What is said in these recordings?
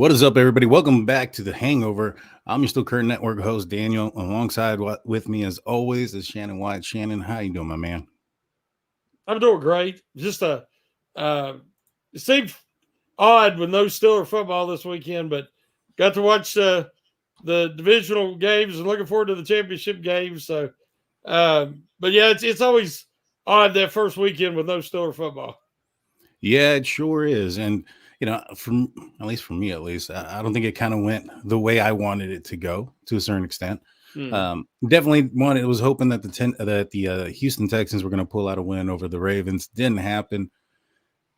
What is up, everybody? Welcome back to the Hangover. I'm your still current network host, Daniel. Alongside with me, as always, is Shannon White. Shannon, how you doing, my man? I'm doing great. Uh, it seemed odd with no Steeler football this weekend, but got to watch the divisional games and looking forward to the championship games. But yeah, it's always odd that first weekend with no Steeler football. Yeah, it sure is. And from at least for me, at least, I don't think it kind of went the way I wanted it to go to a certain extent. Hmm. Definitely wanted. Was hoping that the Houston Texans were going to pull out a win over the Ravens. Didn't happen.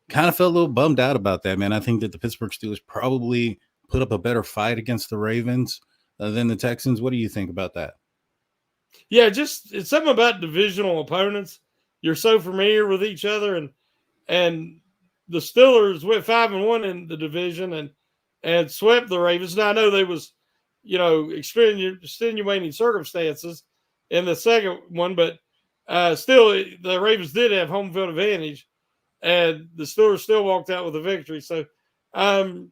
Kind of felt a little bummed out about that, man. I think that the Pittsburgh Steelers probably put up a better fight against the Ravens than the Texans. What do you think about that? Yeah, just it's something about divisional opponents. You're so familiar with each other, and the Steelers went 5-1 in the division and swept the Ravens. Now I know they was, extenuating circumstances in the second one, but still the Ravens did have home field advantage, and the Steelers still walked out with a victory. So, um,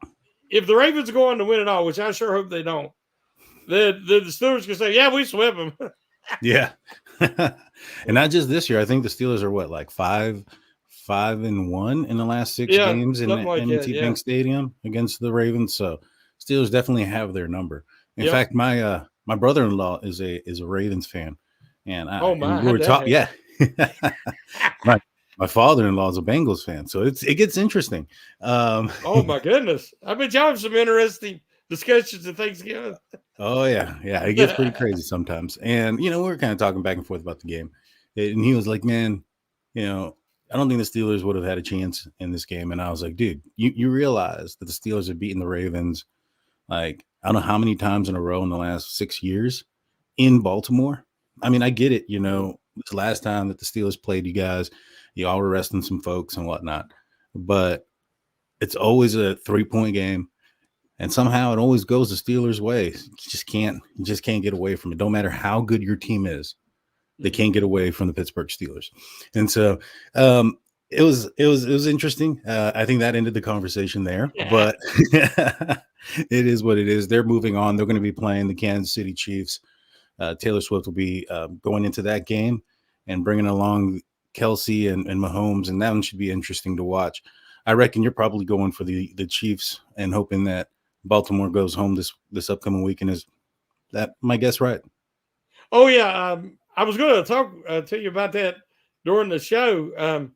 if the Ravens go on to win it all, which I sure hope they don't, then the Steelers can say, "Yeah, we swept them." Yeah. And not just this year. I think the Steelers are what, like 5-1 in the last six Yeah, games in something like that. M&T Yeah. Bank Stadium against the Ravens. So Steelers definitely have their number. In Yep. fact, my brother-in-law is a Ravens fan. Oh And my, we how'd were that talking, happen? yeah. my my father-in-law is a Bengals fan. So it gets interesting. Oh my goodness! I bet y'all have some interesting discussions at Thanksgiving. Oh yeah, it gets pretty crazy sometimes. And we were kind of talking back and forth about the game, and he was like, "Man, you know, I don't think the Steelers would have had a chance in this game." And I was like, "Dude, you realize that the Steelers have beaten the Ravens like I don't know how many times in a row in the last 6 years in Baltimore? I mean, I get it. This last time that the Steelers played you guys, you all were resting some folks and whatnot, but it's always a 3-point game." And somehow it always goes the Steelers' way. You just can't get away from it. Don't matter how good your team is, they can't get away from the Pittsburgh Steelers. And so um, it was interesting. I think that ended the conversation there, Yeah. but it is what it is. They're moving on. They're going to be playing the Kansas City Chiefs. Taylor Swift will be going into that game and bringing along Kelsey and Mahomes, and that one should be interesting to watch. I reckon you're probably going for the Chiefs and hoping that Baltimore goes home this upcoming weekend. Is that my guess, right? Oh yeah. I was going to talk to you about that during the show.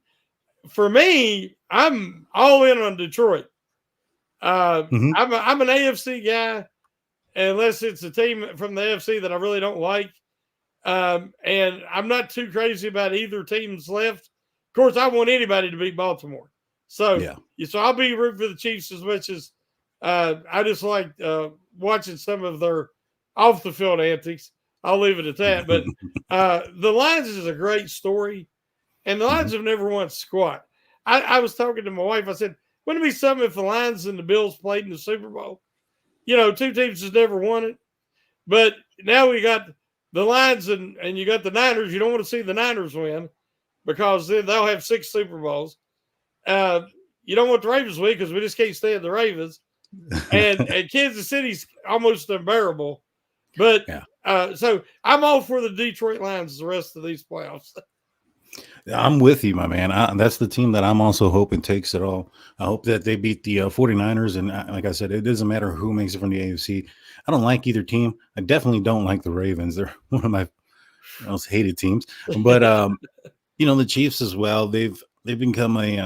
For me, I'm all in on Detroit. Mm-hmm. I'm an AFC guy, unless it's a team from the AFC that I really don't like. And I'm not too crazy about either team's left. Of course, I want anybody to beat Baltimore. So, Yeah. so I'll be rooting for the Chiefs as much as I just like watching some of their off the field antics. I'll leave it at that. But the Lions is a great story, and the Mm-hmm. Lions have never won squat. I was talking to my wife. I said, wouldn't it be something if the Lions and the Bills played in the Super Bowl? Two teams has never won it. But now we got the Lions and you got the Niners. You don't want to see the Niners win because then they'll have 6 Super Bowls. Uh, you don't want the Ravens win because we just can't stand the Ravens. And Kansas City's almost unbearable. But Yeah. so I'm all for the Detroit Lions the rest of these playoffs. I'm with you, my man. That's the team that I'm also hoping takes it all. I hope that they beat the 49ers. And like I said, it doesn't matter who makes it from the AFC. I don't like either team. I definitely don't like the Ravens. They're one of my most hated teams. But the Chiefs as well. They've become I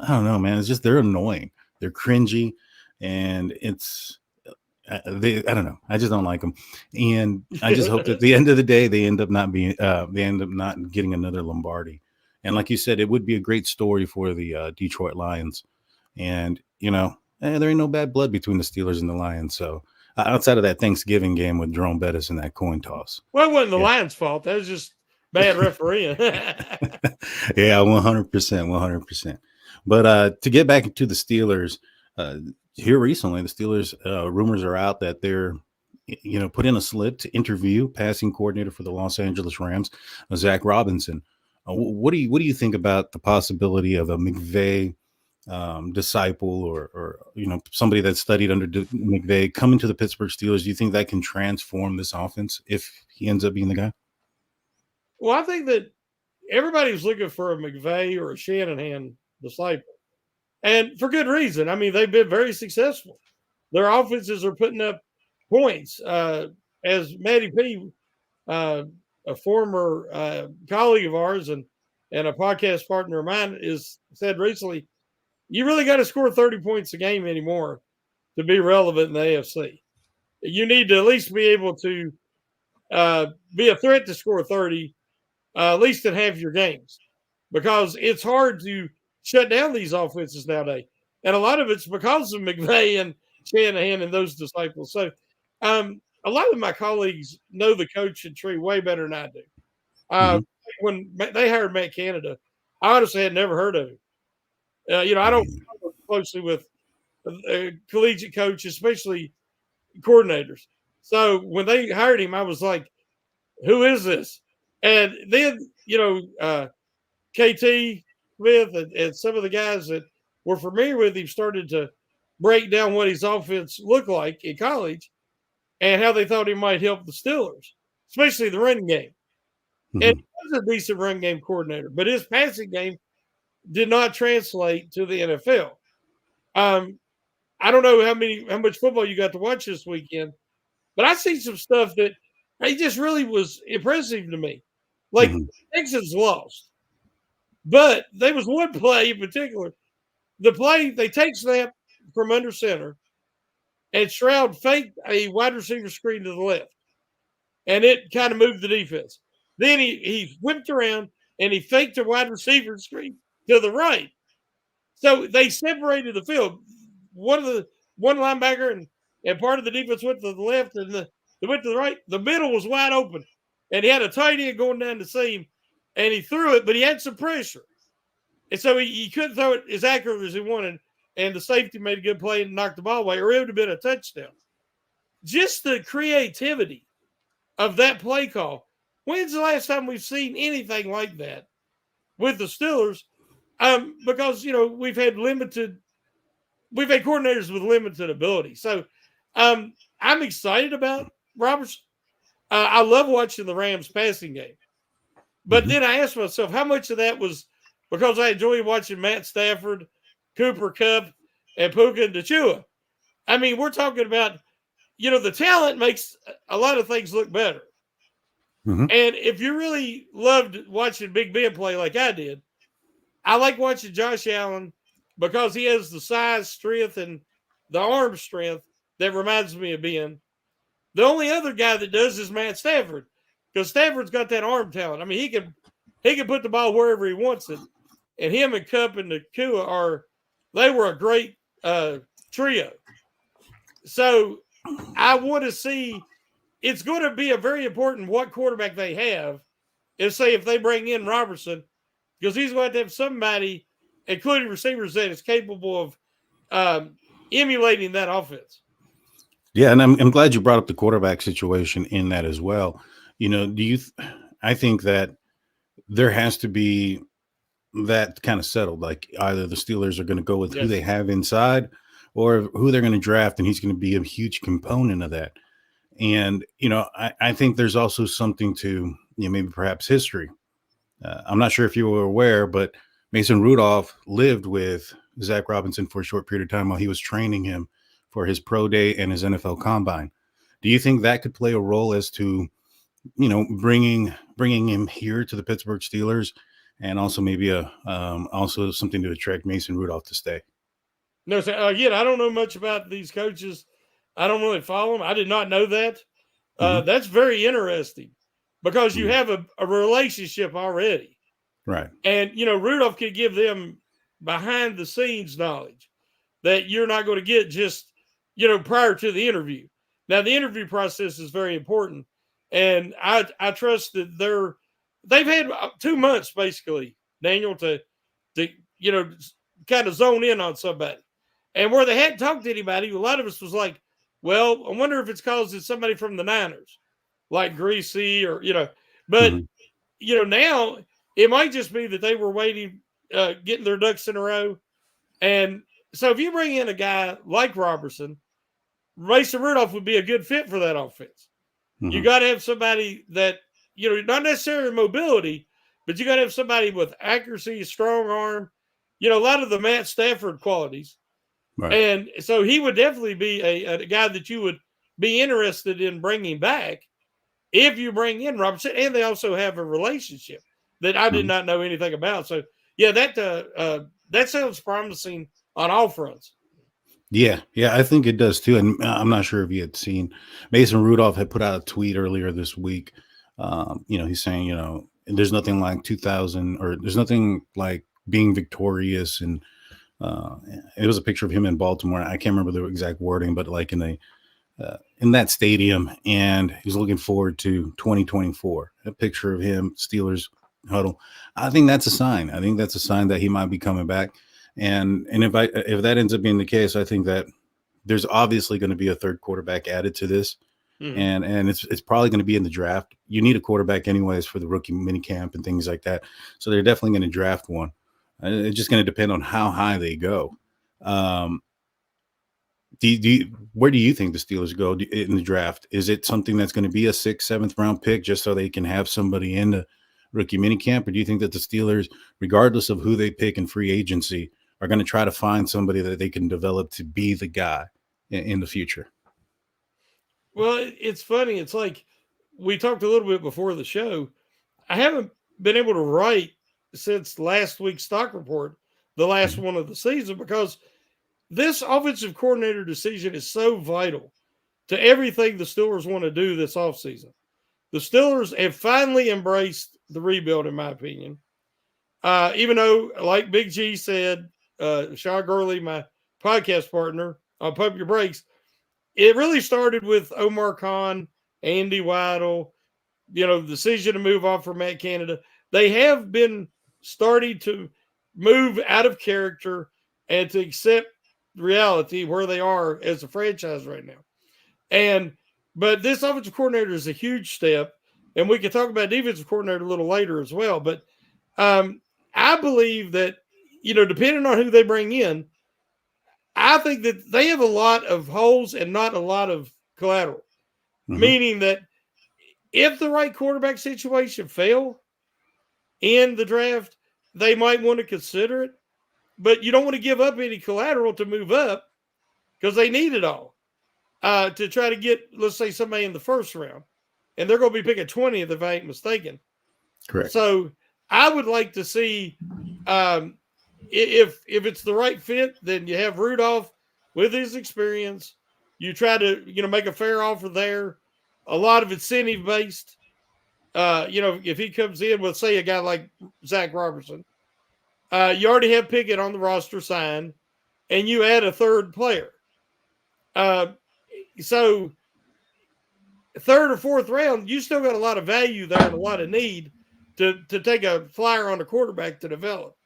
don't know, man. It's just they're annoying. They're cringy, and I don't know. I just don't like them, and I just hope that at the end of the day they end up not getting another Lombardi. And like you said, it would be a great story for the Detroit Lions. And there ain't no bad blood between the Steelers and the Lions. So outside of that Thanksgiving game with Jerome Bettis and that coin toss, Well, it wasn't the yeah, Lions' fault. That was just bad refereeing. yeah, 100%, 100%. But to get back to the Steelers, uh, here recently, the Steelers rumors are out that they're put in a slip to interview passing coordinator for the Los Angeles Rams, Zach Robinson. What do you think about the possibility of a McVay disciple or somebody that studied under McVay coming to the Pittsburgh Steelers, do you think that can transform this offense if he ends up being the guy? Well, I think that everybody was looking for a McVay or a Shanahan disciple, and for good reason. I mean, they've been very successful. Their offenses are putting up points. As Matty P, uh, a former colleague of ours and a podcast partner of mine, is said recently, you really got to score 30 points a game anymore to be relevant in the AFC. You need to at least be able to be a threat to score 30 at least in half your games, because it's hard to shut down these offenses nowadays. And a lot of it's because of McVay and Shanahan and those disciples. So a lot of my colleagues know the coaching tree way better than I do. Hmm. When they hired Matt Canada, I honestly had never heard of him. I don't follow closely with collegiate coaches, especially coordinators. So when they hired him, I was like, who is this? And then, KT Smith and some of the guys that were familiar with him started to break down what his offense looked like in college and how they thought he might help the Steelers, especially the running game. And Hmm. he was a decent run game coordinator, but his passing game did not translate to the NFL. Um, I don't know how much football you got to watch this weekend, but I see some stuff that he just really was impressive to me. Like Hmm. Texans lost, but there was one play in particular. The play they take snap from under center, and Stroud faked a wide receiver screen to the left, and it kind of moved the defense. Then he whipped around and he faked a wide receiver screen to the right. So they separated the field. One linebacker and part of the defense went to the left and they went to the right. The middle was wide open, and he had a tight end going down the seam, and he threw it, but he had some pressure, and so he couldn't throw it as accurately as he wanted. And the safety made a good play and knocked the ball away, or it would have been a touchdown. Just the creativity of that play call. When's the last time we've seen anything like that with the Steelers? Because we've had coordinators with limited ability. So I'm excited about Robertson. I love watching the Rams passing game. But Hmm. then I asked myself, how much of that was because I enjoy watching Matt Stafford, Cooper Kupp, and Puka and Nachua? I mean, we're talking about, the talent makes a lot of things look better. Hmm. And if you really loved watching Big Ben play like I did, I like watching Josh Allen because he has the size, strength, and the arm strength that reminds me of Ben. The only other guy that does is Matt Stafford, because Stafford's got that arm talent. I mean, he can put the ball wherever he wants it. And him and Cup and Nakua they were a great trio. So I want to see. It's going to be a very important what quarterback they have. If say if they bring in Robertson, because he's going to have somebody, including receivers, that is capable of emulating that offense. Yeah, and I'm glad you brought up the quarterback situation in that as well. Do you? I think that there has to be that kind of settled. Like either the Steelers are going to go with who they Yes. have inside, or who they're going to draft, and he's going to be a huge component of that. And I think there's also something to maybe perhaps history. I'm not sure if you were aware, but Mason Rudolph lived with Zach Robinson for a short period of time while he was training him for his pro day and his NFL combine. Do you think that could play a role as to bringing him here to the Pittsburgh Steelers, and also maybe a also something to attract Mason Rudolph to stay? No, so again, I don't know much about these coaches. I don't really follow them. I did not know that. Hmm. That's very interesting because you Hmm. have a relationship already. Right. And, Rudolph could give them behind the scenes knowledge that you're not going to get just, prior to the interview. Now, the interview process is very important. And I trust that they've had 2 months basically, Daniel, to, you know, kind of zone in on somebody. And where they hadn't talked to anybody, a lot of us was like, well, I wonder if it's because it's somebody from the Niners, like Greasy but Hmm. now it might just be that they were waiting, getting their ducks in a row. And so if you bring in a guy like Robertson, Mason Rudolph would be a good fit for that offense. You Mm-hmm. got to have somebody that, not necessarily mobility, but you got to have somebody with accuracy, strong arm, a lot of the Matt Stafford qualities. Right. And so he would definitely be a guy that you would be interested in bringing back if you bring in Robertson. And they also have a relationship that I did Mm-hmm. not know anything about. So, yeah, that sounds promising on all fronts. Yeah, yeah, I think it does too. And I'm not sure if you had seen Mason Rudolph had put out a tweet earlier this week. He's saying, there's nothing like 2000, or there's nothing like being victorious. And uh, it was a picture of him in Baltimore. I can't remember the exact wording, but like in that stadium, and he's looking forward to 2024. A picture of him, Steelers huddle. I think that's a sign. I think that's a sign that he might be coming back. And if that ends up being the case, I think that there's obviously going to be a third quarterback added to this, Mm-hmm. and it's probably going to be in the draft. You need a quarterback anyways for the rookie minicamp and things like that. So they're definitely going to draft one. It's just going to depend on how high they go. Um, where do you think the Steelers go in the draft? Is it something that's going to be a 6th, 7th round pick just so they can have somebody in the rookie minicamp? Or do you think that the Steelers, regardless of who they pick in free agency, are going to try to find somebody that they can develop to be the guy in the future? Well, it's funny. It's like we talked a little bit before the show. I haven't been able to write since last week's stock report, the last Mhm. one of the season, because this offensive coordinator decision is so vital to everything the Steelers want to do this offseason. The Steelers have finally embraced the rebuild, in my opinion. Even though, like Big G said, Shaw Gurley, my podcast partner on Pump Your Brakes, it really started with Omar Khan, Andy Weidel, the decision to move off from Matt Canada. They have been starting to move out of character and to accept reality where they are as a franchise right now. But this offensive coordinator is a huge step, and we can talk about defensive coordinator a little later as well. But um, I believe that, depending on who they bring in, I think that they have a lot of holes and not a lot of collateral. Mm-hmm. Meaning that if the right quarterback situation fail in the draft, they might want to consider it. But you don't want to give up any collateral to move up because they need it all to try to get, let's say, somebody in the first round. And they're going to be picking 20th if I ain't mistaken. Correct. So I would like to see if it's the right fit, then you have Rudolph with his experience. You try to make a fair offer there. A lot of incentive based. If he comes in with, say, a guy like Zach Robertson, you already have Pickett on the roster signed, and you add a third player. So third or fourth round, you still got a lot of value there and a lot of need to take a flyer on a quarterback to develop.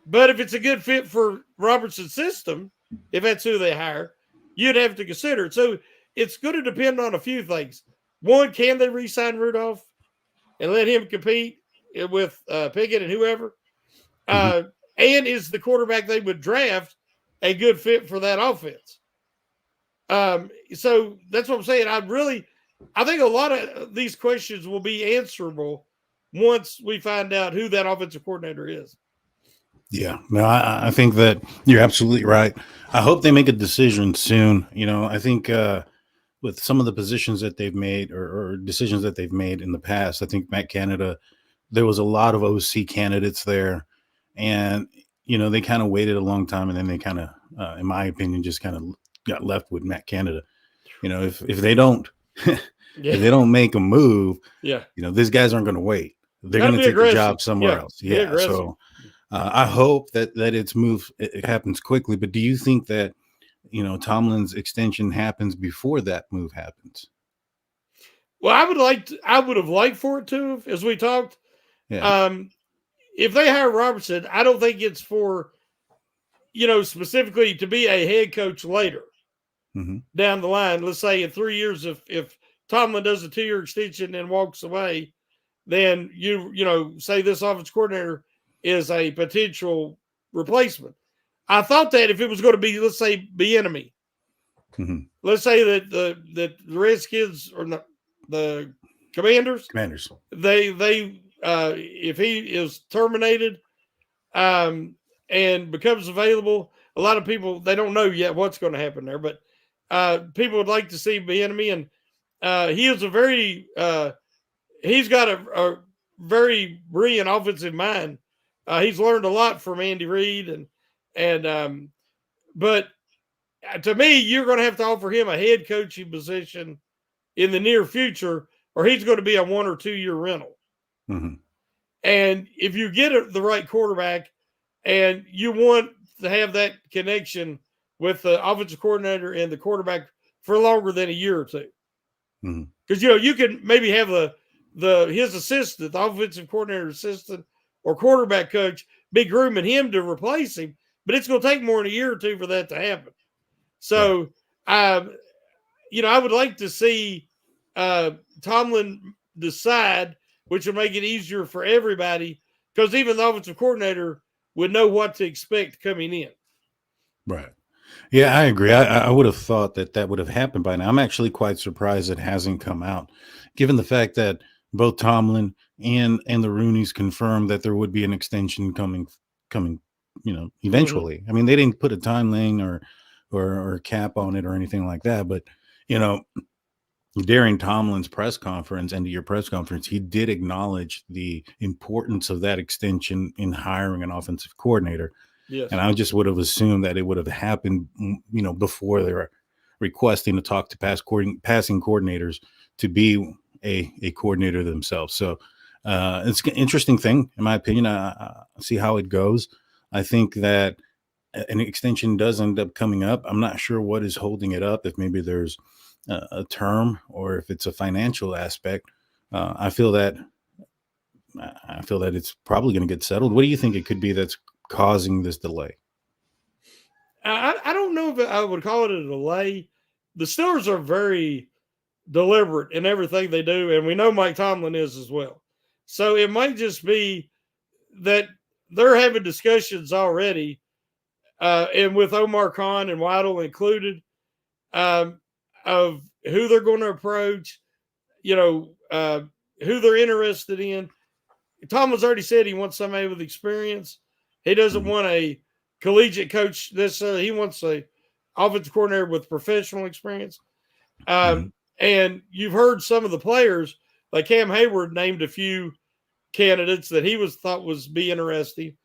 But if it's a good fit for Robertson's system, if that's who they hire, you'd have to consider it. So it's going to depend on a few things. One, can they re-sign Rudolph and let him compete with Pickett and whoever? Mm-hmm. And is the quarterback they would draft a good fit for that offense? So that's what I'm saying. I think a lot of these questions will be answerable once we find out who that offensive coordinator is. Yeah, no, I think that you're absolutely right. I hope they make a decision soon. I think with some of the positions that they've made, or decisions that they've made in the past, I think Matt Canada, there was a lot of OC candidates there, and they kind of waited a long time, and then they kind of, in my opinion, just kind of got left with Matt Canada. If they don't if Yeah, they don't make a move, yeah. these guys aren't going to wait. They're Got to going to be take the aggressive. job somewhere Yeah, else. be Yeah, aggressive. so I hope that it happens quickly. But do you think that Tomlin's extension happens before that move happens? Well, I would have liked for it to, as we talked. Yeah. Um, if they hire Robertson, I don't think it's for specifically to be a head coach later Mm-hmm. down the line. Let's say in 3 years, if Tomlin does a 2-year extension and walks away, then you say this offense coordinator is a potential replacement. I thought that if it was going to be, let's say, the enemy, let's say that the Redskins or the Commanders, Commanders. they if he is terminated, and becomes available, a lot of people they don't know yet what's going to happen there, but people would like to see the enemy, and he is a very he's got a very brilliant offensive mind. He's learned a lot from Andy Reid, and but to me, you're going to have to offer him a head coaching position in the near future, or he's going to be a 1 or 2 year rental. Mm-hmm. And if you get the right quarterback, and you want to have that connection with the offensive coordinator and the quarterback for longer than a year or two, because you can maybe have his assistant, the offensive coordinator assistant or quarterback coach, be grooming him to replace him, but it's going to take more than a year or two for that to happen. So, right. I would like to see Tomlin decide, which will make it easier for everybody, because even the offensive coordinator would know what to expect coming in. Right. Yeah, I agree. I would have thought that would have happened by now. I'm actually quite surprised it hasn't come out, given the fact that both Tomlin and the Rooneys confirmed that there would be an extension coming, eventually. I mean, they didn't put a timeline or cap on it or anything like that, but during Tomlin's press conference, end of year press conference, he did acknowledge the importance of that extension in hiring an offensive coordinator. Yes. And I just would have assumed that it would have happened, before they were requesting to talk to passing coordinators to be a coordinator themselves. So it's an interesting thing, in my opinion. I see how it goes. I think that an extension does end up coming up. I'm not sure what is holding it up, if maybe there's a term or if it's a financial aspect. I feel that it's probably going to get settled. What do you think it could be that's causing this delay? I don't know if I would call it a delay. The Steelers are very deliberate in everything they do, and we know Mike Tomlin is as well. So it might just be that they're having discussions already, and with Omar Khan and Waddle included, of who they're going to approach, who they're interested in. Tomlin's already said he wants somebody with experience. He doesn't want a collegiate coach necessarily. He wants a offensive coordinator with professional experience. And you've heard some of the players, like Cam Hayward named a few candidates that he thought was be interesting,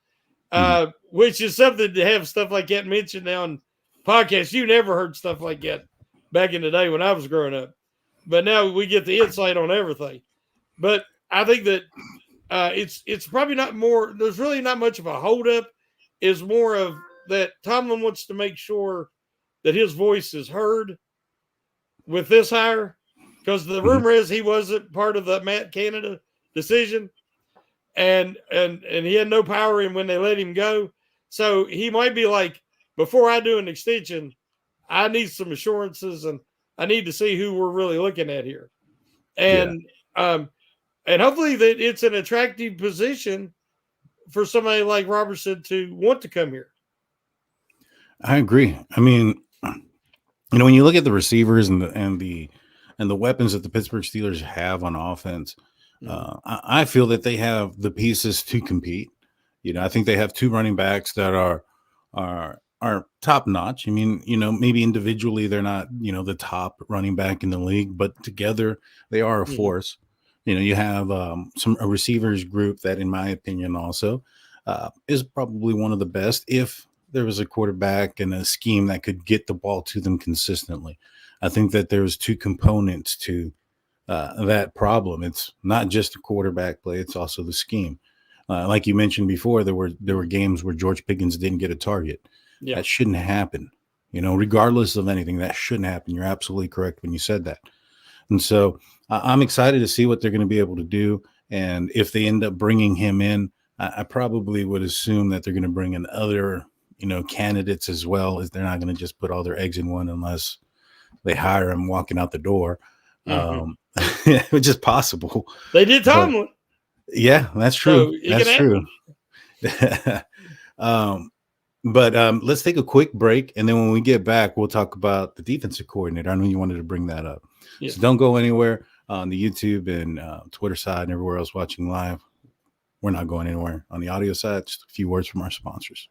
which is something to have stuff like that mentioned now on podcasts. You never heard stuff like that back in the day when I was growing up, but now we get the insight on everything. But I think that it's probably not more. There's really not much of a holdup. Is more of that Tomlin wants to make sure that his voice is heard with this hire, because the rumor is he wasn't part of the Matt Canada decision, and he had no power in when they let him go. So he might be like, before I do an extension, I need some assurances, and I need to see who we're really looking at here, and hopefully that it's an attractive position for somebody like Robertson to want to come here. I agree. I mean, when you look at the receivers and the weapons that the Pittsburgh Steelers have on offense, I feel that they have the pieces to compete. I think they have two running backs that are top notch. I mean, maybe individually they're not, the top running back in the league, but together they are a force. You have a receivers group that, in my opinion, also is probably one of the best if there was a quarterback and a scheme that could get the ball to them consistently. I think that there's two components to that problem. It's not just a quarterback play; it's also the scheme. Like you mentioned before, there were games where George Pickens didn't get a target. Yeah. That shouldn't happen. Regardless of anything, that shouldn't happen. You're absolutely correct when you said that. And so I'm excited to see what they're going to be able to do. And if they end up bringing him in, I probably would assume that they're going to bring in other, candidates as well, as they're not going to just put all their eggs in one unless they hire him walking out the door, which is possible. They did Tomlin. Yeah, that's true. So that's true. But let's take a quick break, and then when we get back, we'll talk about the defensive coordinator. I know you wanted to bring that up, so Yes. don't go anywhere on the YouTube and Twitter side and everywhere else watching live. We're not going anywhere on the audio side. Just a few words from our sponsors.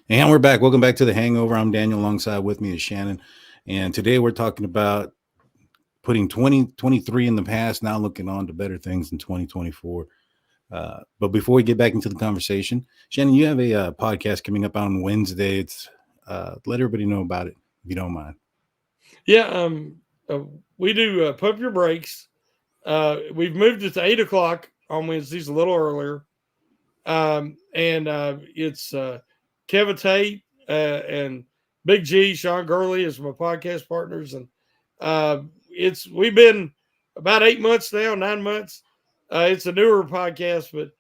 And we're back. Welcome back to the Hangover. I'm Daniel. Alongside with me is Shannon, and today we're talking about putting 2023 in the past, now looking on to better things in 2024. But before we get back into the conversation, Shannon, you have a podcast coming up on Wednesday. It's let everybody know about it if you don't mind. Yeah. We do Pump Your Brakes. We've moved it to 8 o'clock on Wednesdays, a little earlier. And it's Kevin Tate and Big G, Sean Gurley is my podcast partners. And we've been about 8 months now, 9 months. It's a newer podcast, but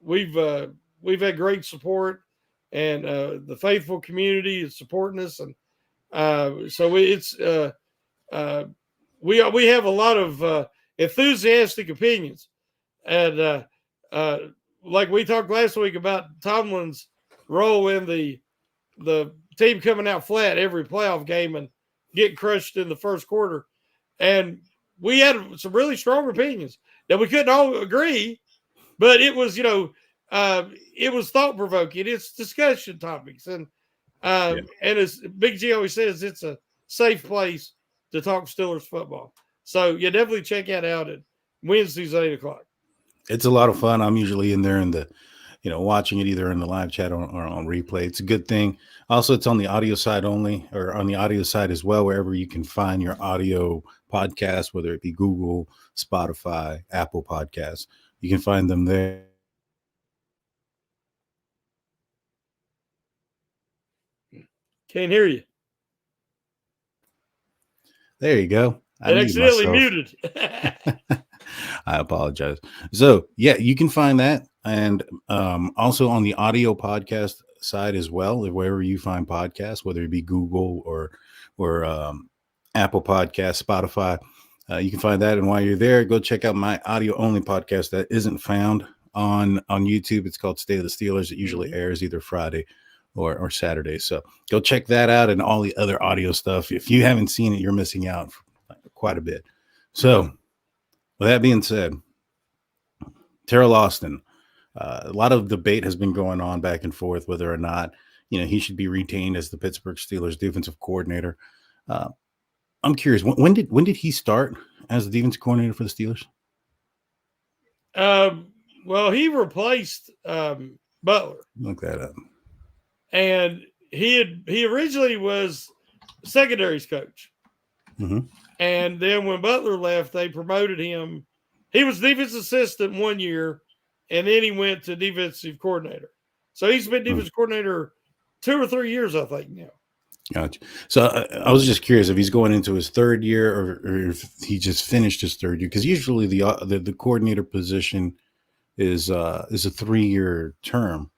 we've had great support, and the faithful community is supporting us. And we have a lot of enthusiastic opinions. And uh, like we talked last week about Tomlin's role in the team coming out flat every playoff game and getting crushed in the first quarter. And we had some really strong opinions that we couldn't all agree, but it was, it was thought provoking. It's discussion topics. And as Big G always says, it's a safe place to talk Steelers football. So yeah, definitely check that out at Wednesdays at 8 o'clock. It's a lot of fun. I'm usually in there in the, watching it either in the live chat or on replay. It's a good thing. Also, it's on the audio side only, or on the audio side as well, wherever you can find your audio podcast, whether it be Google, Spotify, Apple Podcasts. You can find them there. Can't hear you. There you go. I accidentally muted. I apologize. So yeah, you can find that, and also on the audio podcast side as well, wherever you find podcasts, whether it be Google or Apple Podcasts, Spotify, you can find that. And while you're there, go check out my audio only podcast that isn't found on YouTube. It's called State of the Steelers. It usually airs either Friday or Saturday. So go check that out and all the other audio stuff. If you haven't seen it, you're missing out quite a bit. So with that being said, Terrell Austin, a lot of debate has been going on back and forth whether or not he should be retained as the Pittsburgh Steelers defensive coordinator. I'm curious, when did he start as the defensive coordinator for the Steelers? Well, he replaced Butler. Look that up. And he originally was secondaries coach. Mm-hmm. And then when Butler left, they promoted him. He was defensive assistant 1 year, and then he went to defensive coordinator. So he's been defensive coordinator 2 or 3 years, I think, now. Gotcha. So I was just curious if he's going into his third year or if he just finished his third year, because usually the coordinator position is a 3-year term,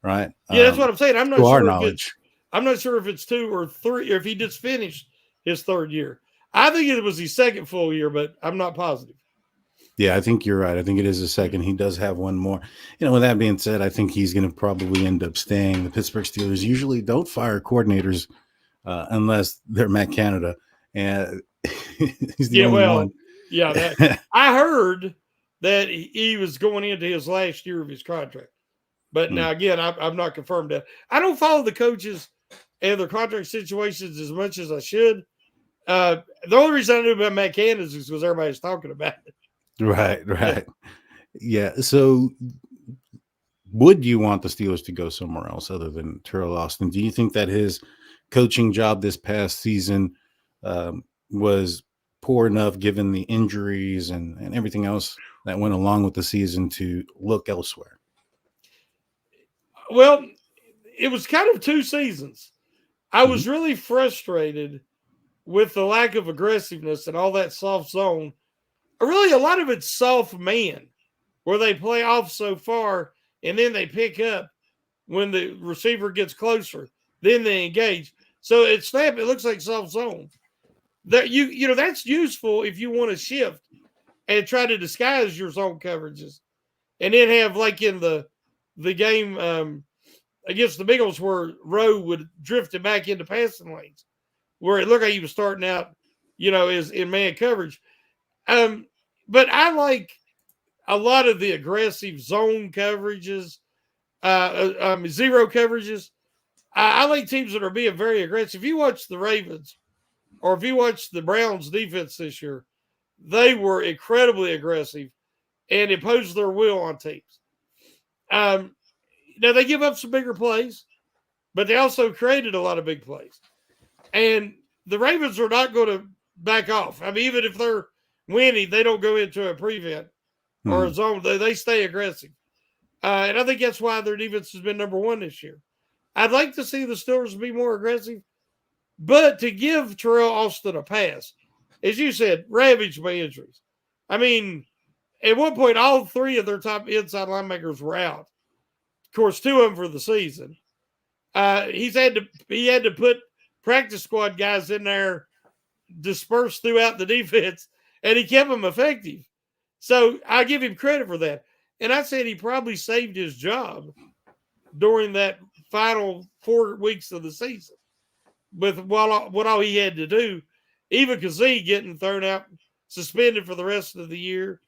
right? Yeah, that's what I'm saying. I'm not to sure our if knowledge. I'm not sure if it's 2 or 3, or if he just finished his third year. I think it was his second full year, but I'm not positive. Yeah, I think you're right. I think it is a second. He does have one more. With that being said, I think he's going to probably end up staying. The Pittsburgh Steelers usually don't fire coordinators unless they're Matt Canada, and he's the only one. Yeah, I heard that he was going into his last year of his contract. But now, again, I'm not confirmed that. I don't follow the coaches and their contract situations as much as I should. The only reason I knew about Matt Canada is because everybody's talking about it. Right. Yeah. So would you want the Steelers to go somewhere else other than Terrell Austin? Do you think that his coaching job this past season was poor enough, given the injuries and everything else that went along with the season, to look elsewhere? Well, it was kind of 2 seasons. I was really frustrated with the lack of aggressiveness and all that soft zone. Really, a lot of it's soft man, where they play off so far and then they pick up when the receiver gets closer. Then they engage. So it looks like soft zone. That that's useful if you want to shift and try to disguise your zone coverages. and then have like in the game against the Bengals where Rowe would drift it back into passing lanes, where it looked like he was starting out, is in man coverage. Um, but I like a lot of the aggressive zone coverages, zero coverages. I like teams that are being very aggressive. If you watch the Ravens or if you watch the Browns defense this year, they were incredibly aggressive and imposed their will on teams. Um, Now they give up some bigger plays, but they also created a lot of big plays. And the Ravens are not going to back off. I mean, even if they're winning, they don't go into a prevent or a Mhm. zone. They stay aggressive. And I think that's why their defense has been number one this year. I'd like to see the Steelers be more aggressive, but to give Terrell Austin a pass, as you said, ravaged by injuries. I mean, at one point, all three of their top inside linebackers were out. Of course, two of them for the season. He had to put practice squad guys in there dispersed throughout the defense, and he kept them effective. So I give him credit for that. And I said he probably saved his job during that final 4 weeks of the season with what all he had to do. Even Kazee getting thrown out, suspended for the rest of the year.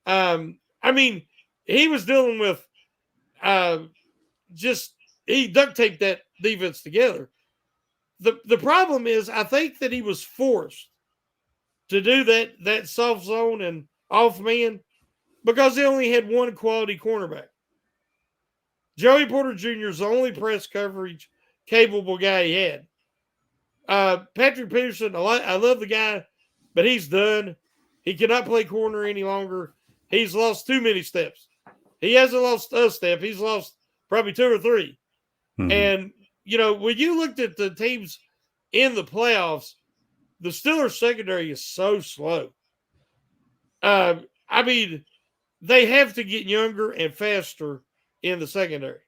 I mean, he was dealing with uh, just he duct taped that defense together. The problem is I think that he was forced to do that soft zone and off man because they only had one quality cornerback. Joey Porter Jr. is the only press coverage capable guy he had. Patrick Peterson, I love the guy, but he's done. He cannot play corner any longer. He's lost too many steps. He hasn't lost a step. He's lost probably two or three. Mhm. And, when you looked at the teams in the playoffs, the Steelers secondary is so slow. I mean, they have to get younger and faster in the secondary.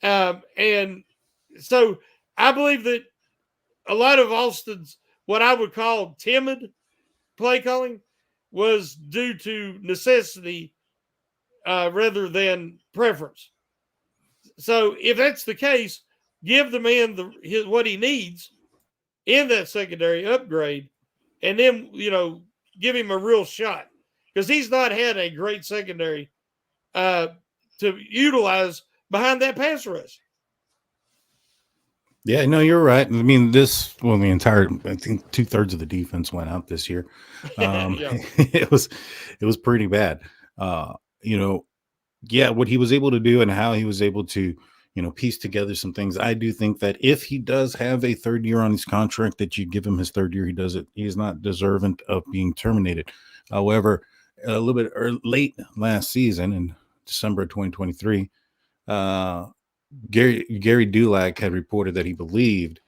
And so I believe that a lot of Austin's what I would call timid play calling was due to necessity rather than preference. So if that's the case, give the man what he needs in that secondary upgrade, and then give him a real shot because he's not had a great secondary uh, to utilize behind that pass rush. Yeah, no, you're right. I mean, the entire, I think 2/3 of the defense went out this year. Yeah. It was pretty bad. Uh, you know, yeah, what he was able to do and how he was able to, piece together some things. I do think that if he does have a third year on his contract, that you give him his third year, he does it. He is not deserving of being terminated. However, a little bit late last season in December of 2023, uh, Gary Dulac had reported that he believed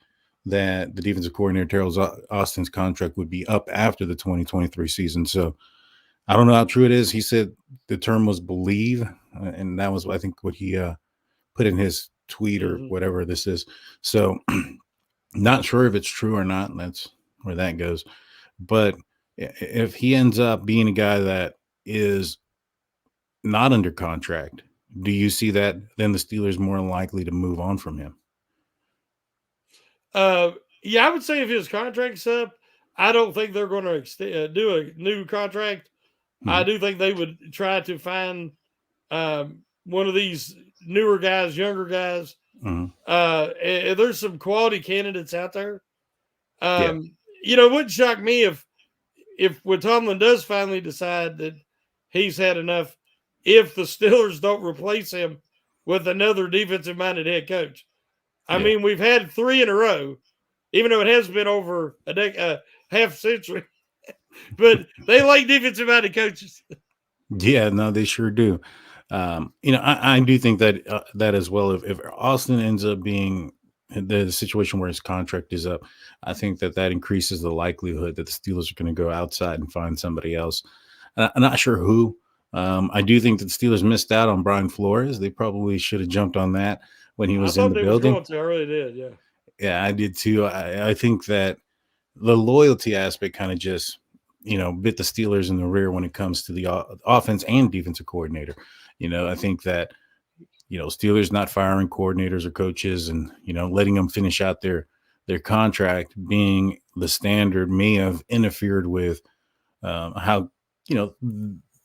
that the defensive coordinator Terrell Austin's contract would be up after the 2023 season. So I don't know how true it is. He said the term was believe, and that was I think what he put in his tweet or Mm-hmm. whatever this is. So not sure if it's true or not. That's where that goes. But if he ends up being a guy that is not under contract, do you see that then the Steelers more likely to move on from him? Uh, yeah, I would say if his contract's up, I don't think they're going to do a new contract. I Mhm. do think they would try to find one of these newer guys, younger guys. Mhm. And there's some quality candidates out there. Yeah. It wouldn't shock me if when Tomlin does finally decide that he's had enough, if the Steelers don't replace him with another defensive minded head coach. I Yeah. mean, we've had three in a row, even though it has been over a half century, but they like defensive minded coaches. Yeah, no, they sure do. I do think that that as well. If Austin ends up being the situation where his contract is up, I think that that increases the likelihood that the Steelers are going to go outside and find somebody else. I'm not sure who. I do think that the Steelers missed out on Brian Flores. They probably should have jumped on that when he I was in thought the they was building. going to. I really did. Yeah. Yeah, I did too. I think that the loyalty aspect kind of just bit the Steelers in the rear when it comes to the offense and defensive coordinator. I think that Steelers not firing coordinators or coaches, and letting them finish out their contract being the standard may have interfered with how you know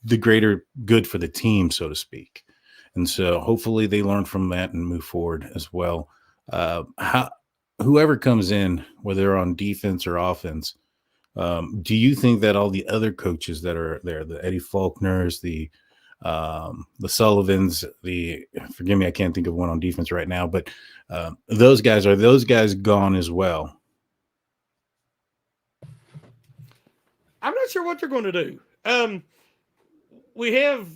the greater good for the team, so to speak. And so hopefully they learn from that and move forward as well. How Whoever comes in, whether they're on defense or offense, do you think that all the other coaches that are there, the Eddie Faulkners, the Sullivans, the forgive me, I can't think of one on defense right now, but those guys gone as well? I'm not sure what they're going to do. We have,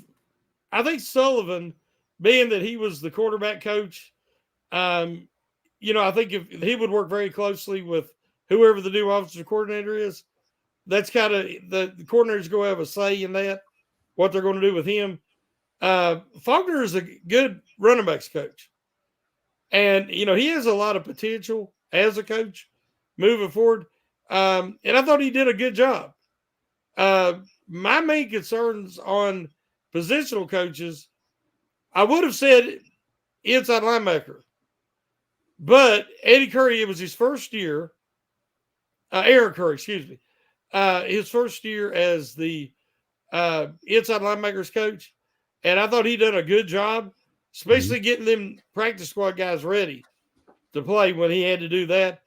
I think Sullivan, being that he was the quarterback coach, um, I think if he would work very closely with whoever the new offensive coordinator is, that's kind of the coordinators go have a say in that, what they're going to do with him. Faulkner is a good running backs coach. And, he has a lot of potential as a coach moving forward. And I thought he did a good job. My main concerns on positional coaches, I would have said inside linebacker, but Eddie Curry, it was his first year. Aaron Curry, excuse me, his first year as the inside linebackers coach, and I thought he done a good job, Mhm. especially getting them practice squad guys ready to play when he had to do that.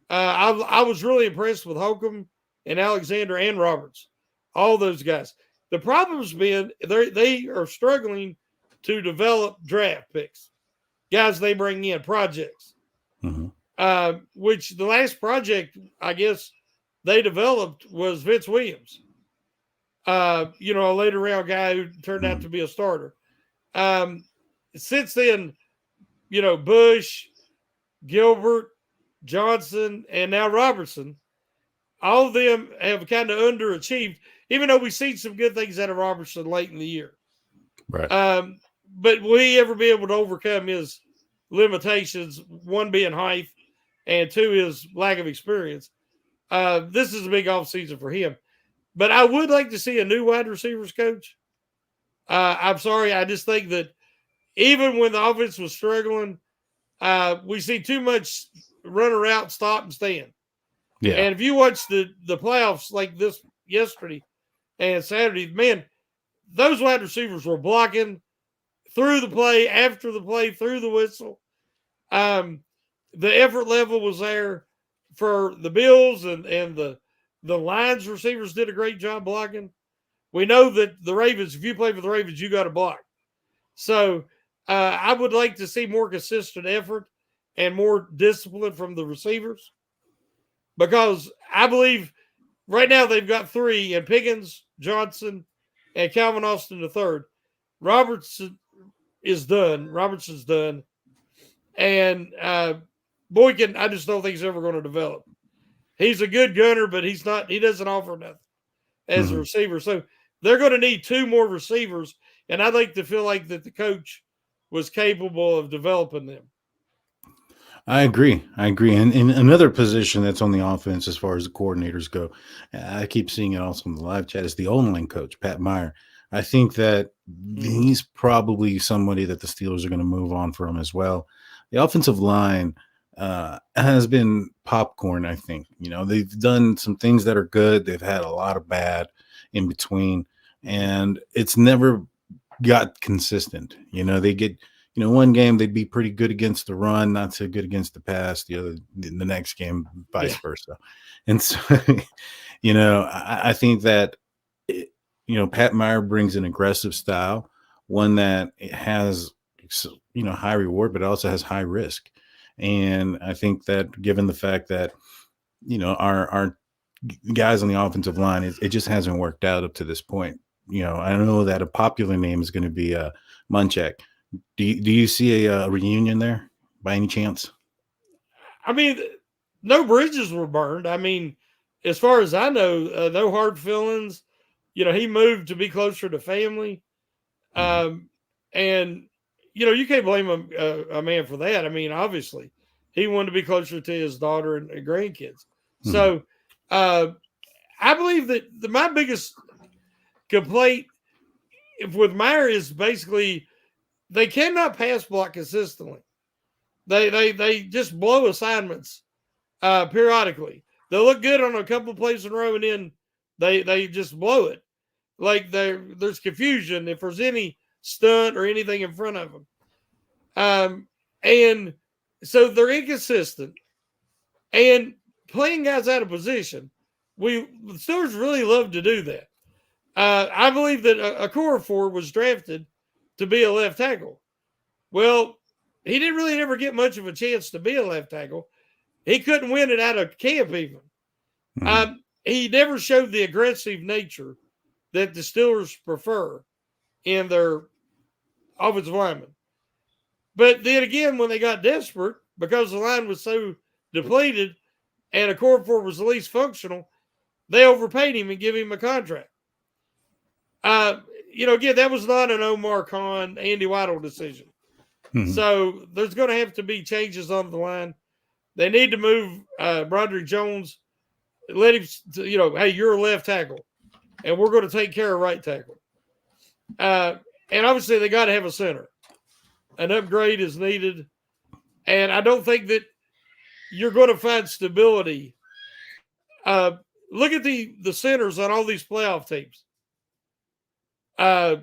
I was really impressed with Holcomb and Alexander and Roberts, all those guys. The problem's been they are struggling to develop draft picks, guys they bring in projects. Mhm. Which the last project I guess they developed was Vince Williams. A later round guy who turned out Mhm. to be a starter. Um, since then, Bush, Gilbert, Johnson, and now Robertson, all of them have kind of underachieved, even though we've seen some good things out of Robertson late in the year. Right. Um, but will he ever be able to overcome his limitations? One being height, and two is lack of experience. This is a big offseason for him. But I would like to see a new wide receivers coach. I'm sorry, I just think that even when the offense was struggling, we see too much run around, stop, and stand. Yeah. And if you watch the playoffs like this yesterday and Saturday, man, those wide receivers were blocking through the play, after the play, through the whistle. Um, the effort level was there for the Bills, and the Lions receivers did a great job blocking. We know that the Ravens, if you play for the Ravens, you got to block. So I would like to see more consistent effort and more discipline from the receivers, because I believe right now they've got three, and Pickens, Johnson, and Calvin Austin the third. Robertson is done. Robertson's done. And Boykin, I just don't think he's ever going to develop. He's a good gunner, but he's not. He doesn't offer nothing as a Mhm. receiver. So they're going to need two more receivers, and I'd like to feel like that the coach was capable of developing them. I agree. I agree. And in another position that's on the offense, as far as the coordinators go, I keep seeing it also in the live chat, is the O-line coach, Pat Meyer. I think that Mm-hmm. he's probably somebody that the Steelers are going to move on from as well. The offensive line has been popcorn, I think. They've done some things that are good, they've had a lot of bad in between, Mm-hmm. and it's never got consistent. They get, one game they'd be pretty good against the run, not so good against the pass. The next game, vice Yeah. versa. And so, I think that, it, Pat Meyer brings an aggressive style, one that has, high reward, but it also has high risk. And I think that given the fact that, our guys on the offensive line, it just hasn't worked out up to this point. I know that a popular name is going to be Munchak. Do you see a reunion there by any chance? I mean, no bridges were burned. I mean, as far as I know, no hard feelings. He moved to be closer to family. Mhm. Um, and you can't blame a man for that. I mean, obviously, he wanted to be closer to his daughter and grandkids. Mhm. So, uh, I believe that my biggest complaint with Meyer is basically they cannot pass block consistently. They just blow assignments periodically. They look good on a couple of plays in a row, and then they just blow it. Like there's confusion if there's any stunt or anything in front of them. And so they're inconsistent and playing guys out of position. The Steelers really love to do that. I believe that Okorafor was drafted to be a left tackle. Well, he didn't really ever get much of a chance to be a left tackle. He couldn't win it out of camp even. Mm-hmm. He never showed the aggressive nature that the Steelers prefer in their offensive linemen. But then again, when they got desperate because the line was so depleted and Okorafor was the least functional, they overpaid him and give him a contract. Again, that was not an Omar Khan, Andy Weidel decision. Mm-hmm. So there's going to have to be changes on the line. They need to move Broderick Jones, let him, hey, you're a left tackle, and we're going to take care of right tackle. And obviously they got to have a center. An upgrade is needed. And I don't think that you're going to find stability. Look at the centers on all these playoff teams. They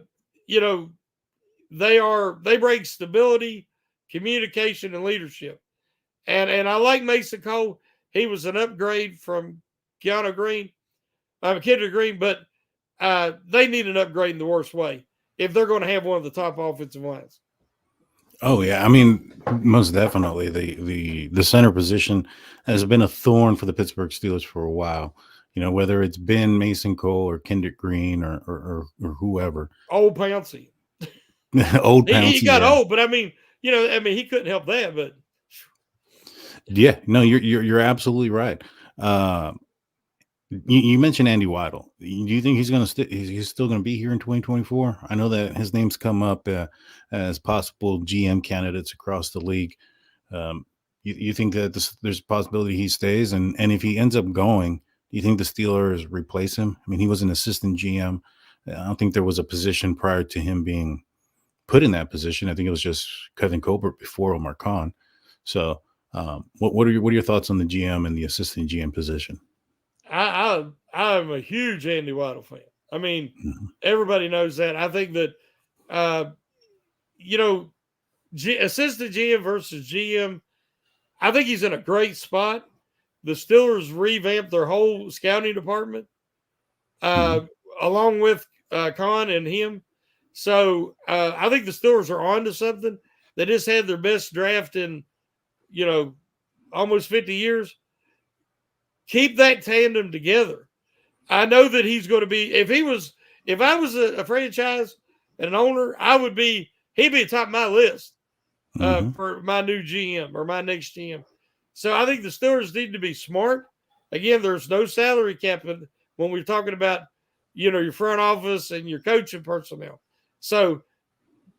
bring stability, communication, and leadership. And I like Mason Cole. He was an upgrade from Kendrick Green, but they need an upgrade in the worst way if they're going to have one of the top offensive lines. Oh yeah, I mean, most definitely the center position has been a thorn for the Pittsburgh Steelers for a while. Whether it's been Mason Cole or Kendrick Green or whoever. Old Pouncey. Old Pouncey. He got old, but I mean, he couldn't help that. But yeah, no, you're absolutely right. You mentioned Andy Weidel. Do you think he's going to he's still going to be here in 2024? I know that his name's come up as possible GM candidates across the league. You think that there's a possibility he stays, and if he ends up going, do you think the Steelers replace him? I mean, he was an assistant GM. I don't think there was a position prior to him being put in that position. I think it was just Kevin Colbert before Omar Khan. So, what are your thoughts on the GM and the assistant GM position? I'm a huge Andy Weidel fan. I mean, everybody knows that. I think that, assistant GM versus GM, I think he's in a great spot. The Steelers revamped their whole scouting department, along with Khan and him. So I think the Steelers are on to something. They just had their best draft in, almost 50 years. Keep that tandem together. I know that he's going to be, if I was a franchise and an owner, he'd be top of my list for my new GM or my next GM. So I think the Steelers need to be smart. Again, there's no salary cap when we're talking about, your front office and your coaching personnel. So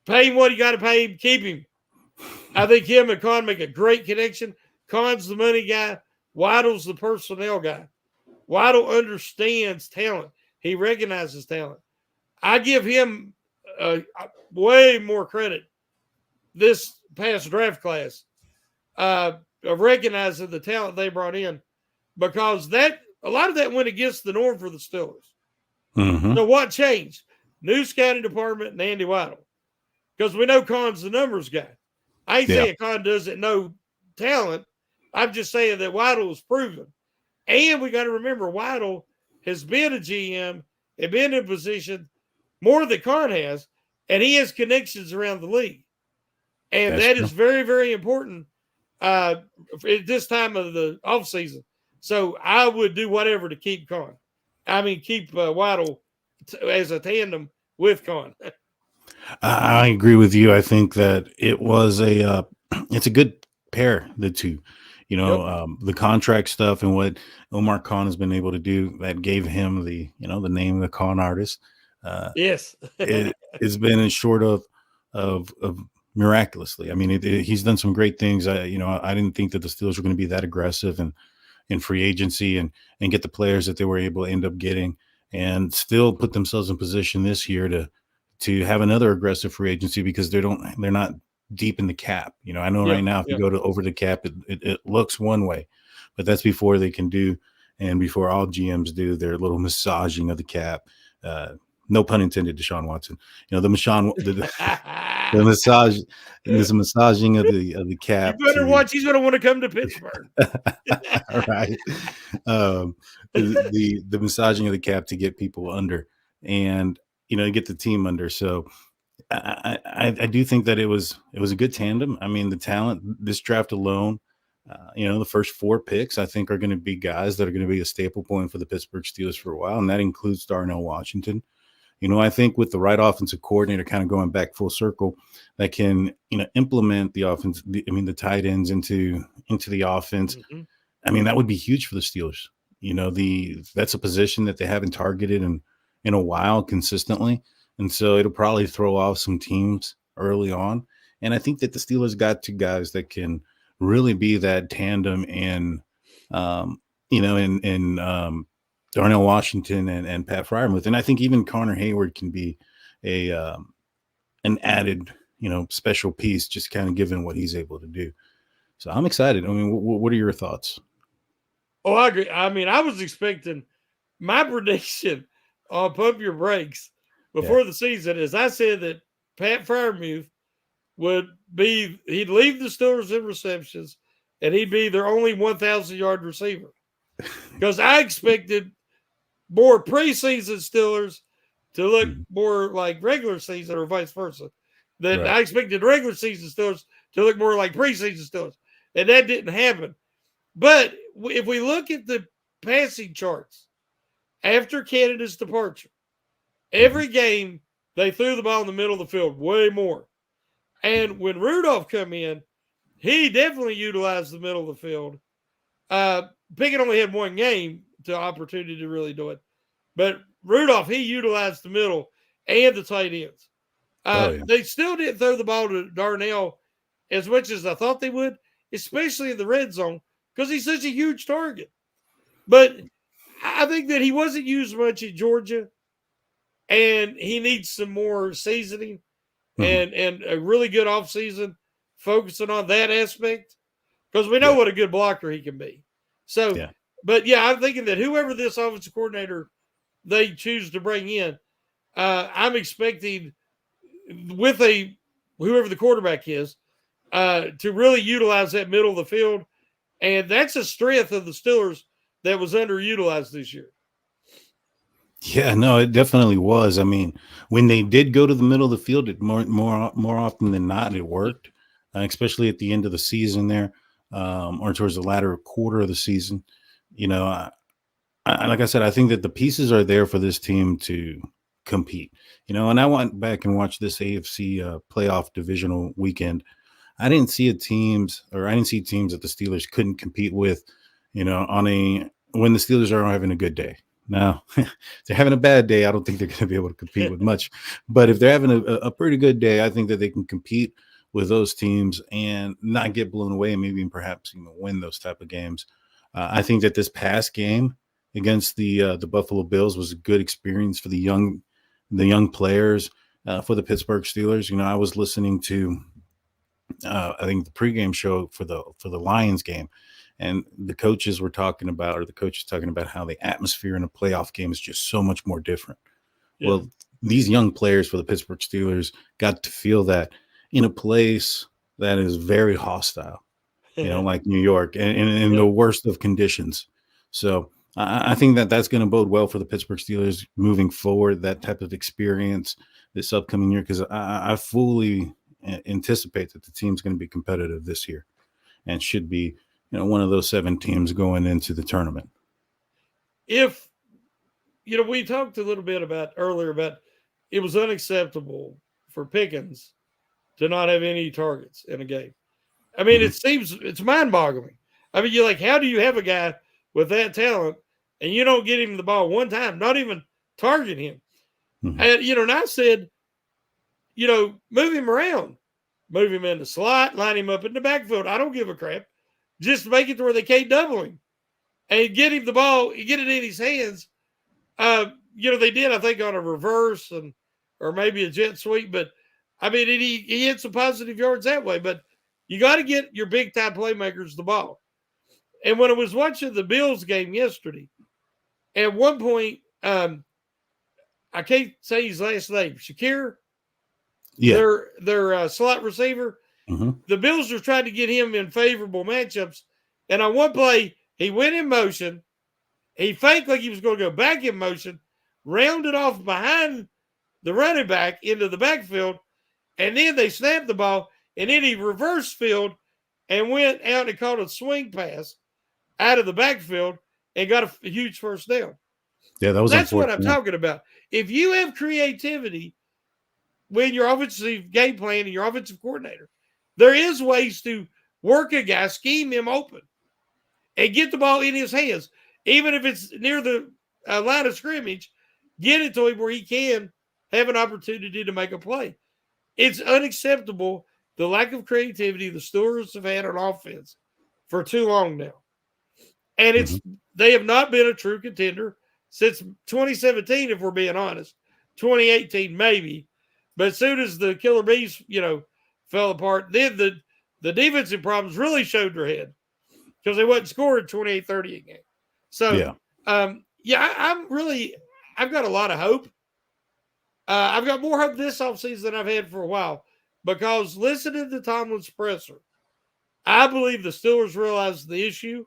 pay him what you got to pay him, keep him. I think him and Khan make a great connection. Khan's the money guy. Weidel's the personnel guy. Weidel understands talent. He recognizes talent. I give him way more credit this past draft class of recognizing the talent they brought in, because a lot of that went against the norm for the Steelers. So what changed? New scouting department and Andy Weidel, because we know Khan's the numbers guy. I ain't saying Khan doesn't know talent. I'm just saying that Weidel is proven. And we got to remember, Weidel has been a GM and been in a position more than Khan has, and he has connections around the league. And that is very, very important at this time of the offseason. So I would do whatever to keep Khan. Keep Weidel as a tandem with Khan. I agree with you. I think that it's a good pair, the two. The contract stuff and what Omar Khan has been able to do that gave him the name of the con artist. Yes, it's been short of miraculously. I mean, he's done some great things. I didn't think that the Steelers were going to be that aggressive and in free agency and get the players that they were able to end up getting, and still put themselves in position this year to have another aggressive free agency because they're not deep in the cap. I know Yeah, right now if you yeah. go to over the cap, it looks one way, but that's before they can do and before all GMs do their little massaging of the cap. Uh, no pun intended, Deshaun Watson. The massage, this massaging of the You cap better to watch. He's going to want to come to Pittsburgh. right. The massaging of the cap to get people under and get the team under. So I do think that it was a good tandem. I mean, the talent this draft alone, the first four picks I think are going to be guys that are going to be a staple point for the Pittsburgh Steelers for a while, and that includes Darnell Washington. I think with the right offensive coordinator, kind of going back full circle, that can implement the offense. The tight ends into the offense. Mm-hmm. I mean, that would be huge for the Steelers. That's a position that they haven't targeted in a while consistently, and so it'll probably throw off some teams early on. And I think that the Steelers got two guys that can really be that tandem um, in Darnell Washington and Pat Fryermuth. And I think even Connor Hayward can be a an added special piece, just kind of given what he's able to do. So I'm excited. I mean, what are your thoughts? Oh, I agree. I mean, I was expecting my prediction on Pump Your Brakes Yeah. before the season is I said that Pat Fryermuth he'd leave the Steelers in receptions and he'd be their only 1,000-yard receiver. Because I expected more preseason Steelers to look Mhm. more like regular season or vice versa. Then Right. I expected regular season Steelers to look more like preseason Steelers. And that didn't happen. But if we look at the passing charts after Canada's departure, Mhm. every game they threw the ball in the middle of the field way more. And when Rudolph come in, he definitely utilized the middle of the field. Pickett only had one game to opportunity to really do it, but Rudolph he utilized the middle and the tight ends. Oh yeah. They still didn't throw the ball to Darnell as much as I thought they would, especially in the red zone because he's such a huge target. But I think that he wasn't used much in Georgia, and he needs some more seasoning Mhm. and a really good offseason focusing on that aspect because we know Yeah. what a good blocker he can be. So, Yeah. but yeah, I'm thinking that whoever this offensive coordinator they choose to bring in, I'm expecting with whoever the quarterback is to really utilize that middle of the field, and that's a strength of the Steelers that was underutilized this year. Yeah, no, it definitely was. I mean, when they did go to the middle of the field, it more often than not, it worked, especially at the end of the season there, or towards the latter quarter of the season. You know, like I said, I think that the pieces are there for this team to compete. And I went back and watched this AFC playoff divisional weekend. I didn't see teams that the Steelers couldn't compete with, on a when the Steelers are having a good day. Now, if they're having a bad day, I don't think they're going to be able to compete with much. But if they're having a pretty good day, I think that they can compete with those teams and not get blown away, and maybe perhaps win those type of games. I think that this past game against the Buffalo Bills was a good experience for the young players for the Pittsburgh Steelers. I was listening to I think the pregame show for the Lions game, and the coaches were talking about, or the coach is talking about how the atmosphere in a playoff game is just so much more different. Yeah, Well, these young players for the Pittsburgh Steelers got to feel that in a place that is very hostile, like New York, and in yeah. the worst of conditions. So I think that that's going to bode well for the Pittsburgh Steelers moving forward. That type of experience this upcoming year, because I fully anticipate that the team's going to be competitive this year and should be, one of those 7 teams going into the tournament. If we talked a little bit about earlier about it was unacceptable for Pickens to not have any targets in a game. I mean, Hmm. it's mind boggling. I mean, you're like, how do you have a guy with that talent and you don't get him the ball one time, not even target him? Hmm. And I said, move him around, move him in the slot, line him up in the backfield. I don't give a crap. Just make it to where they can't double him. and get him the ball, get it in his hands. They did, I think, on a reverse or maybe a jet sweep, but I mean, he hit some positive yards that way. But you got to get your big time playmakers the ball. And when I was watching the Bills game yesterday, at one point, I can't say his last name, Shakir, Yeah. their slot receiver. Mm-hmm. The Bills were trying to get him in favorable matchups, and on one play, he went in motion. He faked like he was going to go back in motion, rounded off behind the running back into the backfield, and then they snapped the ball, and then he reversed field and went out and caught a swing pass out of the backfield and got a huge first down. Yeah, that was That's what unfortunate. I'm talking about. If you have creativity when your offensive game plan and your offensive coordinator, there is ways to work a guy, scheme him open, and get the ball in his hands. Even if it's near the line of scrimmage, get it to him where he can have an opportunity to make a play. It's unacceptable, the lack of creativity the Steelers have had on offense for too long now. And they have not been a true contender since 2017, if we're being honest. 2018, maybe. But as soon as the Killer Bees, fell apart, then the defensive problems really showed their head because they wasn't scoring 28-30 a game. So, I've got a lot of hope. I've got more hope this offseason than I've had for a while because listening to Tomlin's presser, I believe the Steelers realize the issue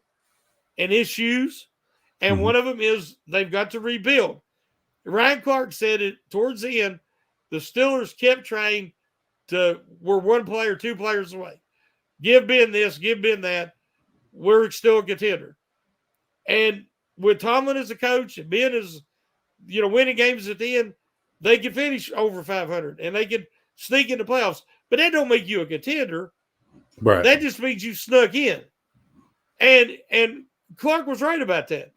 and issues, and one of them is they've got to rebuild. Ryan Clark said it towards the end. The Steelers kept trying we're one player, two players away. Give Ben this, give Ben that. We're still a contender. And with Tomlin as a coach and Ben is, winning games at the end, they can finish over 500 and they can sneak into playoffs. But that don't make you a contender. Right. That just means you snuck in. And Clark was right about that.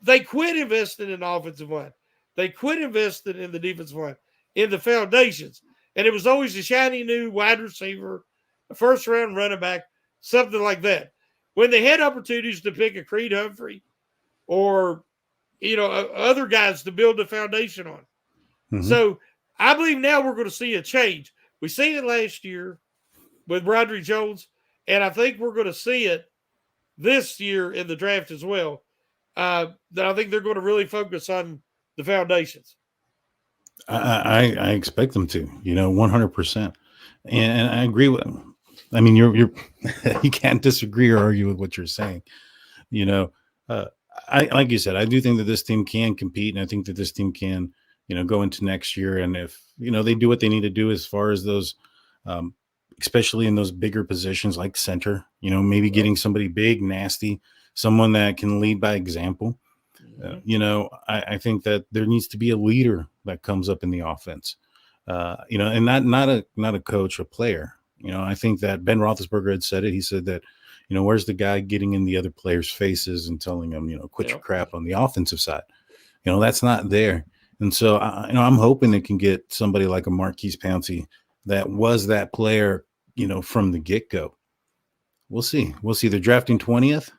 They quit investing in the offensive line. They quit investing in the defensive line, in the foundations. And it was always a shiny new wide receiver, a first-round running back, something like that. When they had opportunities to pick a Creed Humphrey or, other guys to build the foundation on. So I believe now we're going to see a change. We seen it last year with Roderick Jones, and I think we're going to see it this year in the draft as well. That I think they're going to really focus on the foundations. I expect them to, 100%. And I agree with them. I mean, you're you can't disagree or argue with what you're saying. I like you said, I do think that this team can compete, and I think that this team can, go into next year. And if they do what they need to do as far as those, especially in those bigger positions like center, maybe getting somebody big, nasty, someone that can lead by example. I think that there needs to be a leader that comes up in the offense, and not a coach, a player. I think that Ben Roethlisberger had said it. He said that, where's the guy getting in the other players' faces and telling them, quit your crap on the offensive side? That's not there. And so, I'm hoping it can get somebody like a Marquise Pouncey that was that player, from the get-go. We'll see. They're drafting 20th.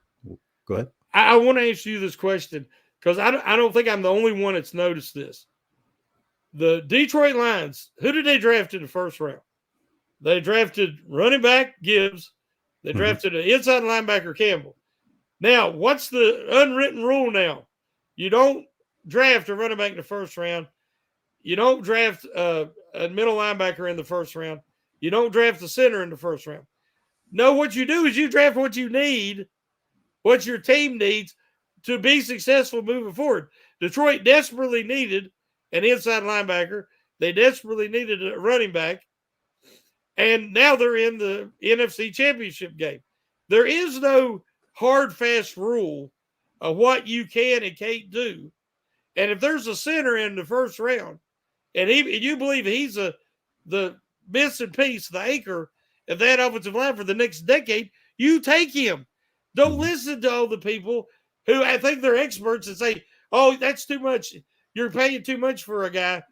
Go ahead. I want to ask you this question because I don't think I'm the only one that's noticed this. The Detroit Lions, who did they draft in the first round? They drafted running back Gibbs. They drafted an inside linebacker Campbell. Now, what's the unwritten rule now? You don't draft a running back in the first round. You don't draft a middle linebacker in the first round. You don't draft the center in the first round. No, what you do is you draft what you need, what your team needs to be successful moving forward. Detroit desperately needed an inside linebacker. They desperately needed a running back. And now they're in the NFC Championship game. There is no hard, fast rule of what you can and can't do. And if there's a center in the first round, and you believe he's the missing piece, the anchor of that offensive line for the next decade, you take him. Don't listen to all the people who I think they're experts and say, oh, that's too much. You're paying too much for a guy.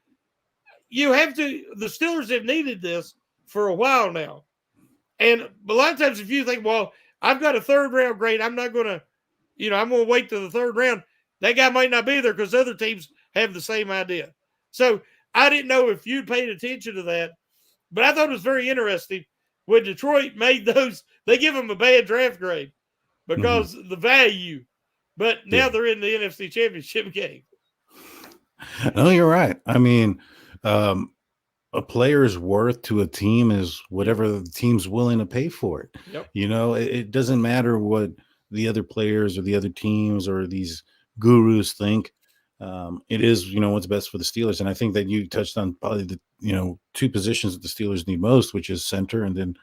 You have to – the Steelers have needed this for a while now. And a lot of times if you think, well, I've got a third-round grade, I'm not going to I'm going to wait to the third round. That guy might not be there because other teams have the same idea. So I didn't know if you'd paid attention to that, but I thought it was very interesting when Detroit made those. They give them a bad draft grade Mhm. because the value, but now Yeah. they're in the NFC Championship game. No, you're right. I mean, um, a player's worth to a team is Yep. whatever the team's willing to pay for it. Yep. It doesn't matter what the other players or the other teams or these gurus think. It is, what's best for the Steelers. And I think that you touched on probably the, two positions that the Steelers need most, which is center and then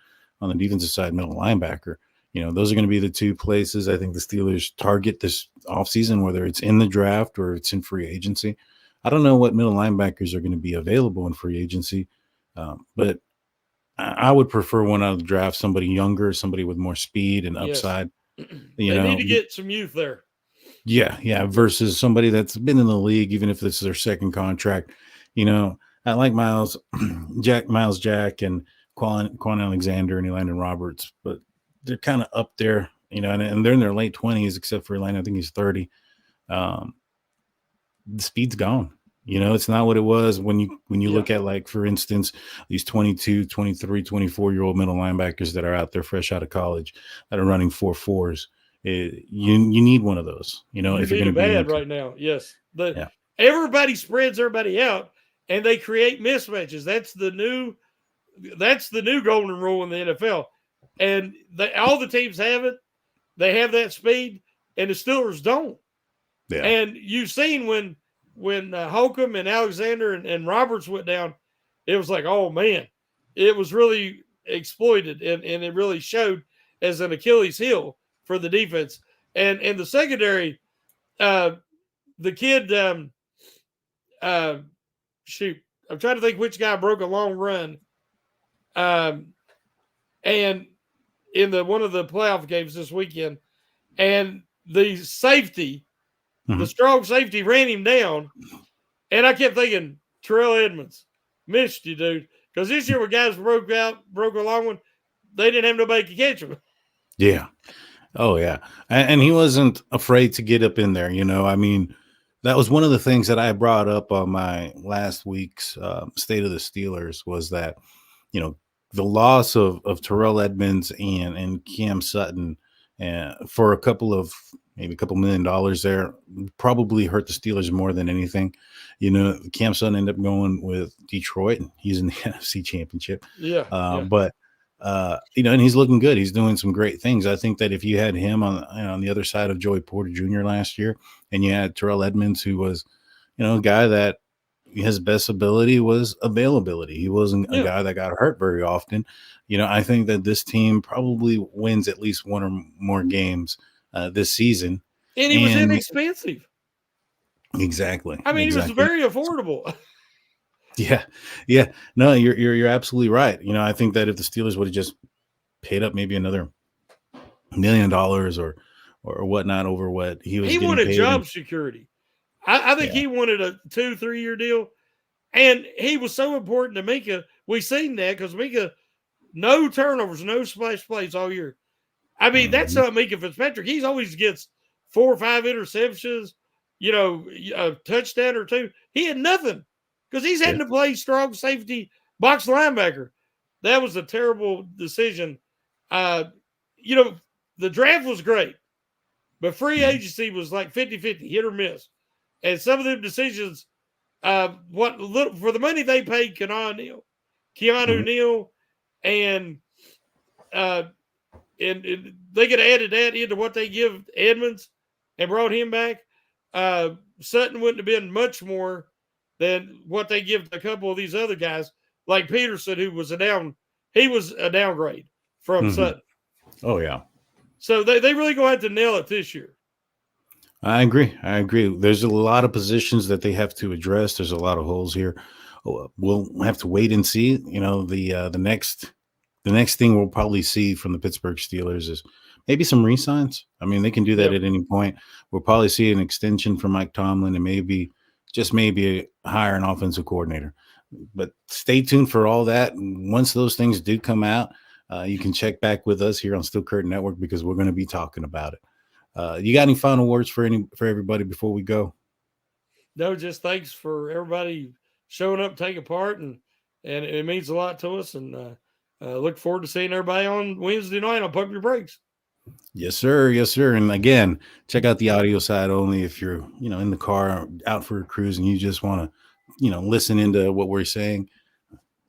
on the defensive side, middle linebacker. Those are going to be the two places I think the Steelers target this offseason, whether it's in the draft or it's in free agency. I don't know what middle linebackers are going to be available in free agency, but I would prefer one out of the draft, somebody younger, somebody with more speed and Yes. upside. You They need know, to get some youth there. yeah, versus somebody that's been in the league, even if it's their second contract. You know, I like Miles Jack, and Quan Alexander and Elandon Roberts, but they're kind of up there. And they're in their late 20s, except for Elandon. I think he's 30. Um, the speed's gone. It's not what it was when you Yeah. look at, like, for instance, these 22, 23, 24-year-old middle linebackers that are out there fresh out of college that are running 4.4s. You need one of those, You if you're need going a to be in bad the right now. Yes. yeah. Everybody spreads everybody out and they create mismatches. That's the new golden rule in the NFL. And all the teams have it. They have that speed, and the Steelers don't. Yeah. And you've seen when Holcomb and Alexander and Roberts went down, it was like, oh man, it was really exploited, and it really showed as an Achilles heel for the defense. And the secondary, uh, the kid, uh, shoot, I'm trying to think which guy broke a long run, um, and in the one of the playoff games this weekend, and the safety, the Mhm. strong safety, ran him down. And I kept thinking, Terrell Edmonds, missed you, dude. Because this year when guys broke a long one, they didn't have nobody to catch them. Yeah. Oh yeah, and he wasn't afraid to get up in there. I mean, that was one of the things that I brought up on my last week's State of the Steelers, was that you know the loss of Terrell Edmonds and Cam Sutton, for a couple of maybe a couple $1 million there, probably hurt the Steelers more than anything. Cam Sutton ended up going with Detroit, and he's in the NFC Championship. Yeah, yeah, But and he's looking good. He's doing some great things. I think that if you had him on the other side of Joey Porter Jr. last year, and you had Terrell Edmonds, who was, a guy that his best ability was availability. He wasn't a yeah. guy that got hurt very often. I think that this team probably wins at least one or more games this season. And he was And inexpensive. exactly, I mean, he was exactly. very affordable. Yeah, yeah. No, you're absolutely right. I think that if the Steelers would have just paid up maybe another $1 million or whatnot over what he was He getting wanted paid, and job security. I think yeah, he wanted a 2-3 year deal. And he was so important to Mika. We seen that because Mika, no turnovers, no splash plays all year. I mean, that's mhm, not Mika Fitzpatrick. He's always gets 4 or 5 interceptions, a touchdown or two. He had nothing because he's yeah, having to play strong safety box linebacker. That was a terrible decision. Uh, you know, the draft was great, but free mhm, agency was like 50-50, hit or miss. And some of them decisions, what little for the money they paid Keanu mhm, Neal, and uh, and they could have added that into what they give Edmonds and brought him back. Sutton wouldn't have been much more than what they give a couple of these other guys, like Peterson, who was he was a downgrade from mhm. Sutton. Oh yeah, So they really go to have to nail it this year. I agree. I agree. There's a lot of positions that they have to address. There's a lot of holes here. We'll have to wait and see. The next thing we'll probably see from the Pittsburgh Steelers is maybe some re-signs. I mean, they can do that Yep. at any point. We'll probably see an extension from Mike Tomlin, and maybe hire an offensive coordinator. But stay tuned for all that. And once those things do come out, you can check back with us here on Steel Curtain Network, because we're going to be talking about it. You got any final words for everybody before we go? No, just thanks for everybody showing up, taking part, and it means a lot to us. And look forward to seeing everybody on Wednesday night on Pump Your Brakes. Yes, sir. Yes, sir. And again, check out the audio side only if you're, in the car out for a cruise and you just want to, listen into what we're saying.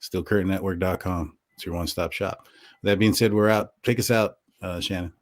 StillCurtainNetwork.com. It's your one-stop shop. That being said, we're out. Take us out, Shannon.